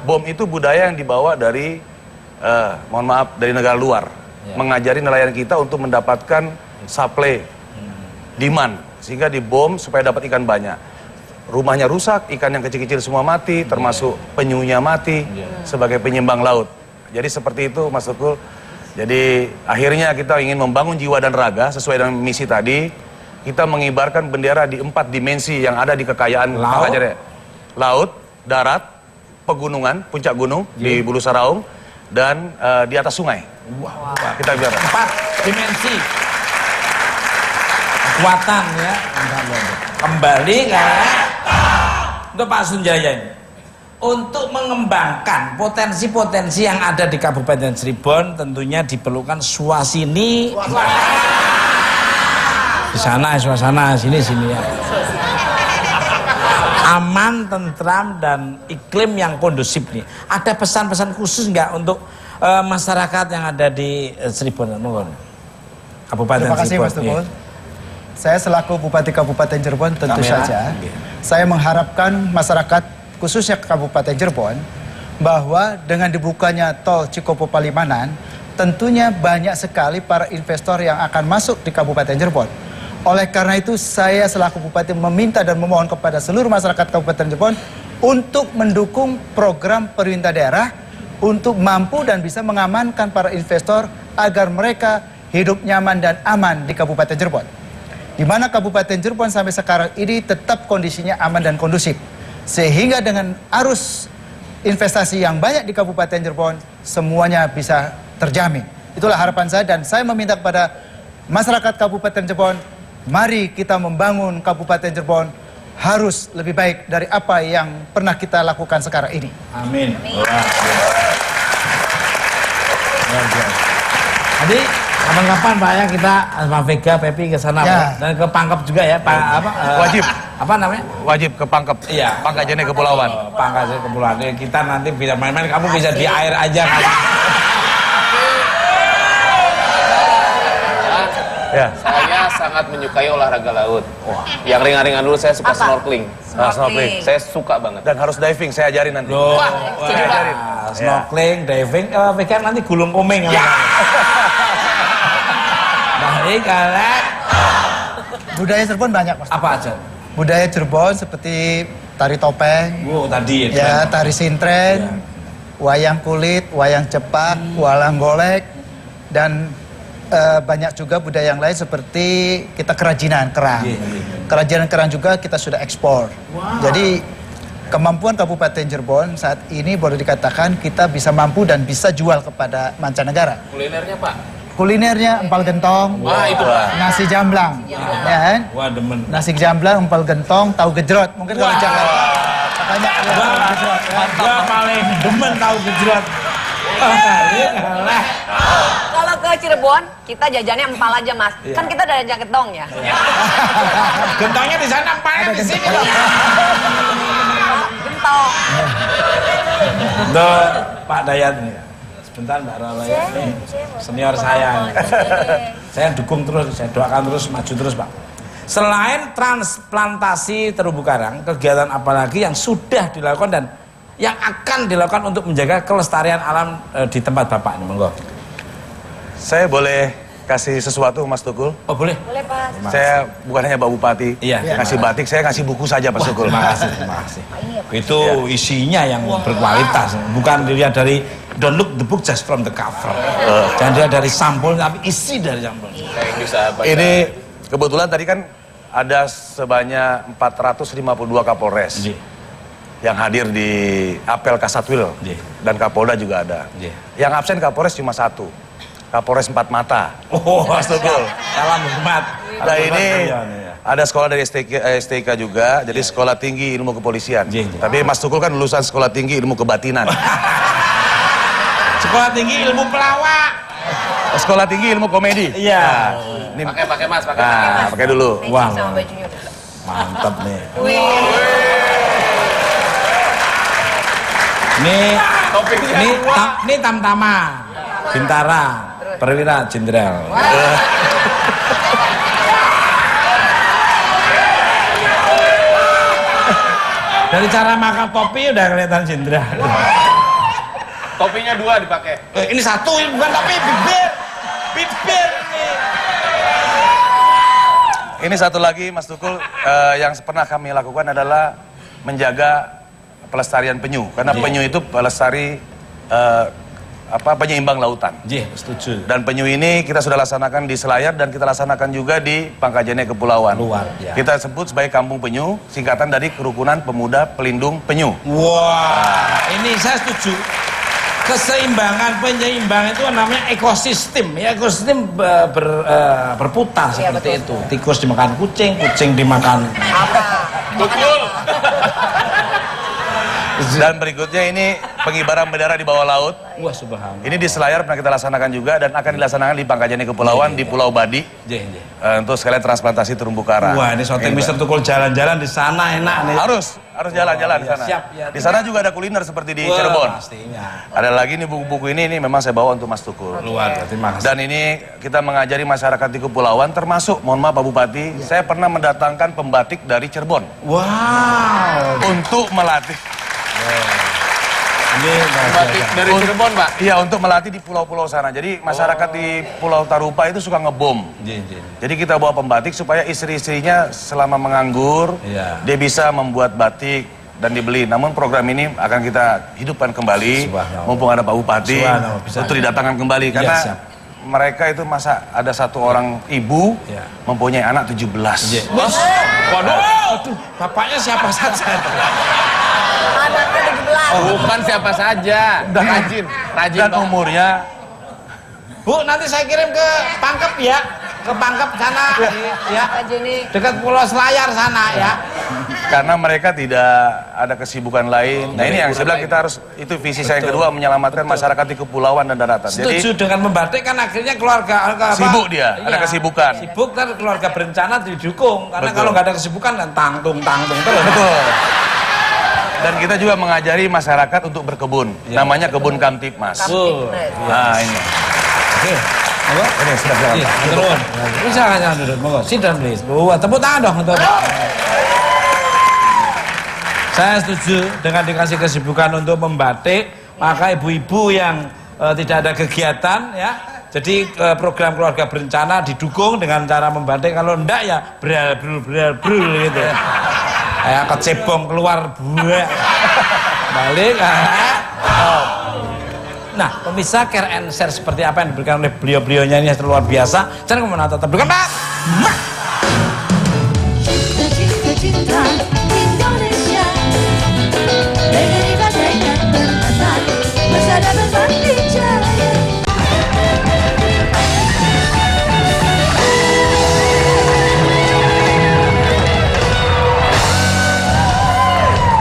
Bom itu budaya yang dibawa dari, mohon maaf, dari negara luar. Mengajari nelayan kita untuk mendapatkan supply, demand, sehingga dibom supaya dapat ikan banyak. Rumahnya rusak, ikan yang kecil-kecil semua mati, termasuk penyunya mati sebagai penyeimbang laut. Jadi seperti itu Mas Tukul. Jadi akhirnya kita ingin membangun jiwa dan raga sesuai dengan misi tadi. Kita mengibarkan bendera di 4 dimensi yang ada di kekayaan Pangkajene. Laut, darat, pegunungan, puncak gunung di Bulu Saraung, dan di atas sungai. Kita biar 4 dimensi kekuatan ya. Kembali ke untuk Pak Sunjaya ini, untuk mengembangkan potensi-potensi yang ada di Kabupaten Cirebon, tentunya diperlukan suasini di sana, suasana sini ya, aman, tentram, dan iklim yang kondusif nih. Ada pesan-pesan khusus nggak untuk masyarakat yang ada di Cirebon? Kabupaten Terima kasih Cirebon. Mas Tukul. Saya selaku Bupati Kabupaten Cirebon tentu saja saya mengharapkan masyarakat khususnya Kabupaten Cirebon bahwa dengan dibukanya tol Cikopo Palimanan tentunya banyak sekali para investor yang akan masuk di Kabupaten Cirebon. Oleh karena itu saya selaku Bupati meminta dan memohon kepada seluruh masyarakat Kabupaten Cirebon untuk mendukung program pemerintah daerah untuk mampu dan bisa mengamankan para investor agar mereka hidup nyaman dan aman di Kabupaten Cirebon. Di mana Kabupaten Cirebon sampai sekarang ini tetap kondisinya aman dan kondusif. Sehingga dengan arus investasi yang banyak di Kabupaten Cirebon, semuanya bisa terjamin. Itulah harapan saya dan saya meminta kepada masyarakat Kabupaten Cirebon, mari kita membangun Kabupaten Cirebon harus lebih baik dari apa yang pernah kita lakukan sekarang ini. Amin. Jadi kapan-kapan Pak ya kita sama Vega, Pepi ke sana Ya. dan ke Pangkep juga ya Pak. Wajib. Apa namanya? wajib ke Pangkep. Iya. Pangkajene Kepulauan. Pangkajene Kepulauan. Kita nanti bisa main-main. Kamu bisa di air aja kan? Ya. Saya sangat menyukai olahraga laut. Yang ringan-ringan dulu saya suka snorkeling. Snorkeling. Saya suka banget. Dan harus diving, saya ajarin nanti. Wah, Saya ajarin. Snorkeling, diving, Vega nanti gulung komeng. Baik, Alek. Budaya Cirebon banyak Mas. Apa aja? Budaya Cirebon seperti tari topeng, Tadi ya tari sintren, wayang kulit, wayang cepak, walang golek, dan banyak juga budaya yang lain seperti kita kerajinan kerang. Kerajinan kerang juga kita sudah ekspor. Jadi kemampuan Kabupaten Cirebon saat ini boleh dikatakan kita bisa mampu dan bisa jual kepada mancanegara. Kulinernya Pak? Kulinernya empal gentong, Wah, itu Pak. nasi jamblang, ya kan? Wah, demen. Nasi jamblang, empal gentong, tahu gejrot. Mungkin kalau Jakarta makanya tahu gejrot. Ya. Gua paling demen tahu gejrot. Kalau ke Cirebon, kita jajannya empal aja Mas. Kan kita ada jaket dong ya. Gentongnya di sana, empalnya di sini. Gentong. Tuh, Pak Dayat nih. Sebentar Mbak Rala ya. Senior saya. Saya dukung terus, saya doakan terus, maju terus Pak. Selain transplantasi terumbu karang, kegiatan apa lagi yang sudah dilakukan dan yang akan dilakukan untuk menjaga kelestarian alam di tempat Bapak ini, monggo. Saya boleh kasih sesuatu Mas Tukul? Oh boleh. Boleh, Pak. Saya bukan hanya Pak Bupati, Iya. ngasih batik, saya ngasih buku saja Mas Tukul. Terima kasih, terima kasih. Itu isinya yang berkualitas, bukan dilihat dari don't look the book just from the cover. Jangan dilihat dari sampul, tapi isi dari sampul. Ini kebetulan tadi kan ada sebanyak 452 Kapolres Iya. yang hadir di apel Kasatwil Iya. dan Kapolda juga ada. Iya. Yang absen Kapolres cuma 1, Kapolres 4 mata. Oh, Mas Tukul. salam hormat. Nah ini Iya. ada sekolah dari STK juga, jadi Sekolah Tinggi Ilmu Kepolisian. Iya, iya. Tapi Mas Tukul kan lulusan Sekolah Tinggi Ilmu Kebatinan. Sekolah Tinggi Ilmu Pelawak. Sekolah Tinggi Ilmu Komedi. Iya. Ini Pakai Mas, pakai. nah, pakai dulu. Wah, Sama bajunya. mantap nih. Wih. Ini Tamtama, Bintara, Perwira Jenderal. Dari cara makan topi udah kelihatan jenderal. Topinya 2 dipakai. Ini satu, ini bukan topi, bibir. Bibir nih. Ini satu lagi Mas Tukul, yang pernah kami lakukan adalah menjaga pelestarian penyu. Karena penyu itu pelestari penyeimbang lautan. Iya, setuju. Dan penyu ini kita sudah laksanakan di Selayar dan kita laksanakan juga di Pangkajene Kepulauan. Luar, ya. Kita sebut sebagai Kampung Penyu, singkatan dari Kerukunan Pemuda Pelindung Penyu. Wah, ini saya setuju. Keseimbangan penyeimbang itu namanya ekosistem. Ya, ekosistem berputar seperti itu. Tikus dimakan kucing, kucing dimakan Betul. Dan berikutnya ini pengibaran bendera di bawah laut. wah subhanallah. Ini di Selayar pernah kita laksanakan juga dan akan dilaksanakan di Pangkajene Kepulauan di Pulau Badi Iya, iya. untuk sekalian transplantasi terumbu karang. Wah, ini Soteng Mister Tukul jalan-jalan di sana enak nih. Harus jalan-jalan di Iya, sana. siap, ya. Di sana juga ada kuliner seperti di Wah, Cirebon. pastinya. Ada lagi nih buku-buku ini memang saya bawa untuk Mas Tukul. Luar, terima kasih. Dan ini kita mengajari masyarakat di Kepulauan termasuk, mohon maaf Pak Bupati, saya pernah mendatangkan pembatik dari Cirebon Wow. untuk melatih. Ini Batik dari Cirebon, Pak. Iya, untuk melatih di pulau-pulau sana. Jadi masyarakat di Pulau Tarupa itu suka ngebom. Iya, iya. Jadi kita bawa pembatik supaya istri-istrinya selama menganggur, Iya. dia bisa membuat batik dan dibeli. Namun program ini akan kita hidupkan kembali, Subhanallah. mumpung ada Pak Bupati, Subhanallah, bisa. untuk didatangkan kembali. Iya, Karena siap. mereka itu masa ada satu orang ibu Iya. mempunyai anak 17. Iya. Waduh, bapaknya siapa saja? Anaknya 17. Bukan siapa saja. Rajin Dan Pak. umurnya Bu, nanti saya kirim ke Pangkep ya. Ke Pangkep sana. Ya. Pangkajene. Dekat Pulau Selayar sana ya. karena mereka tidak ada kesibukan lain. Nah ini yang saya bilang kita harus, itu visi saya yang kedua, menyelamatkan masyarakat di kepulauan dan daratan. Setuju dengan membatik kan akhirnya keluarga apa? Sibuk dia, ada Iya. kesibukan. Sibuk kan keluarga berencana didukung. Karena Betul. kalau nggak ada kesibukan kan tangtung terus. Betul. Dan kita juga mengajari masyarakat untuk berkebun. Namanya kebun Kamtipmas. Nah ini. Oke. Monggo. Ini sudah silakan. Iya, turun. Bisa kan duduk. Monggo, sit down please. Buat tepuk tangan dong untuk. Saya setuju dengan dikasih kesibukan untuk membatik, maka ibu-ibu yang tidak ada kegiatan ya. Jadi program keluarga berencana didukung dengan cara membatik, kalau enggak ya brul gitu. Kayak kecebong keluar buah. Balik. Nah, pemirsa Care and Share seperti apa yang diberikan oleh beliau-beliaunya ini luar biasa. Jangan kemana tetap berikan Pak. Cinta, cinta Indonesia. Negeri bagaikan bermatahari, bersada berbakti jaya.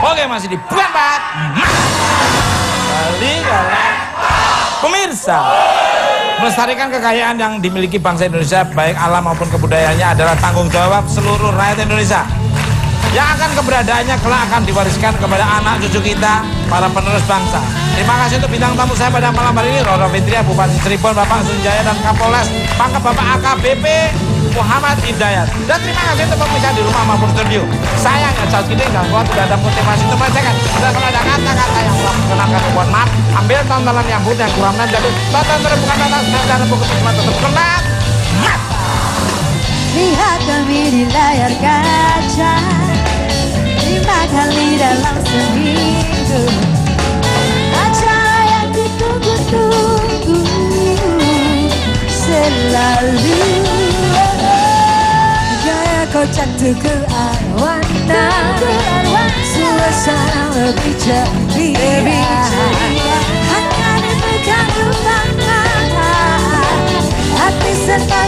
Oke, masih di bukan Pak. Balik. Pemirsa, melestarikan kekayaan yang dimiliki bangsa Indonesia, baik alam maupun kebudayaannya, adalah tanggung jawab seluruh rakyat Indonesia. Yang akan keberadaannya kelak akan diwariskan kepada anak cucu kita, para penerus bangsa. Terima kasih untuk bintang tamu saya pada malam hari ini, Roro Fitria, Bupati Cirebon, Bapak Sunjaya, dan Kapolres Pangkep Bapak AKBP Muhammad Hidayat. Dan terima kasih untuk pemirsa di rumah maupun studio. Sayangnya saat ini gangguan tidak ada motivasi untuk menyelesaikan. Dan kalau ada kata-kata yang kurang mengenalkan, mohon maaf. Ambil tontonan yang buruk yang kurang menjadi tonton bukan tonton dan buku cuma tetap kenal. Lihat kami di layar kaca 5 kali dalam seminggu. Acara yang ditunggu-tunggu selalu. Gaya kocak Tukul Arwana, suasana lebih ceria. Hanya dipegang tangan, hati serta